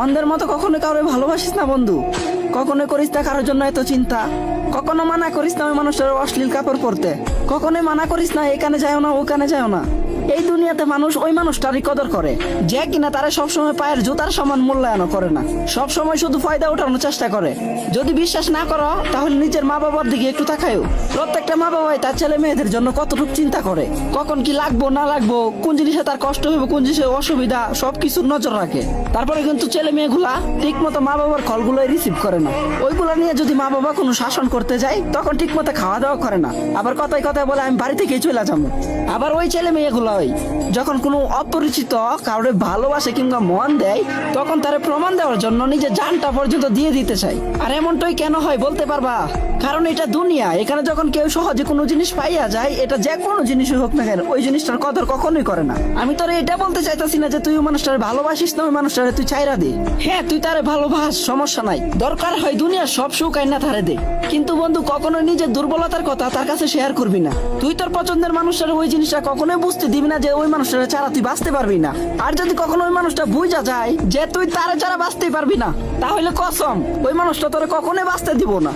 অন্ধের মতো কখনো কাউরে ভালোবাসিস না বন্ধু, কখনো করিস না কারোর জন্য এত চিন্তা, কখনো মানা করিস না ওই মানুষটার অশ্লীল কাপড় পরতে, কখনোই মানা করিস না এখানে যাও না ওখানে যাও না। এই দুনিয়াতে মানুষ ওই মানুষটারই কদর করে যে কিনা তারা সবসময় পায়ের জুতার সমান মূল্যায়ন করে না, সবসময় শুধু ফায়দা ওঠানোর চেষ্টা করে। যদি বিশ্বাস না করো তাহলে নিজের মা বাবার দিকে একটু তাকায়ও। প্রত্যেকটা মা বাবাই তার ছেলে মেয়েদের জন্য কতটুকু চিন্তা করে, কখন কি লাগবো না লাগবো, কোন জিনিসে তার কষ্ট হইব, কোন জিনিসে অসুবিধা, সবকিছুর নজর রাখে। তারপরে কিন্তু ছেলে মেয়েগুলা ঠিক মতো মা বাবার কলগুলো রিসিভ করে না। ওইগুলা নিয়ে যদি মা বাবা কোনো শাসন করতে যায় তখন ঠিক মতো খাওয়া দাওয়া করে না, আবার কথায় কথায় বলে আমি বাড়ি থেকেই চলে যাবো। আবার ওই ছেলে মেয়েগুলো যখন কোনো অপরিচিত কাউরে ভালোবাসে কিংবা মন দেয় তখন তারে প্রমাণ দেওয়ার জন্য নিজের জানটা পর্যন্ত দিয়ে দিতে চাই। আর এমনটাই কেন হয় বলতে পারবা? কারণ এটা দুনিয়া, এখানে যখন কেউ সহজে কোনো জিনিস পাইয়া যায়, এটা যে কোনো জিনিসই হোক না কেন, ওই জিনিসটার কদর কখনোই করে না। আমি তোরে এটা বলতে চাইতাছি না যে তুই ওই মানুষটারে ভালোবাসিস না, ওই মানুষটারে তুই চাইরা দে। হ্যাঁ, তুই তারে ভালোবাস, সমস্যা নাই, দরকার হয় দুনিয়ার সব সুখ আইনা তারে দে, কিন্তু বন্ধু কখনোই নিজের দুর্বলতার কথা তার কাছে শেয়ার করবি না। তুই তোর পছন্দের মানুষটার ওই জিনিসটা কখনোই বুঝতে দিবি না যে ওই মানুষটারে ছাড়া তুই বাঁচতে পারবি না। আর যদি কখনো ওই মানুষটা বুঝা যায় যে তুই তারে ছাড়া বাঁচতেই পারবি না, তাহলে কসম ওই মানুষটা তোরে কখনোই বাঁচতে দিব না।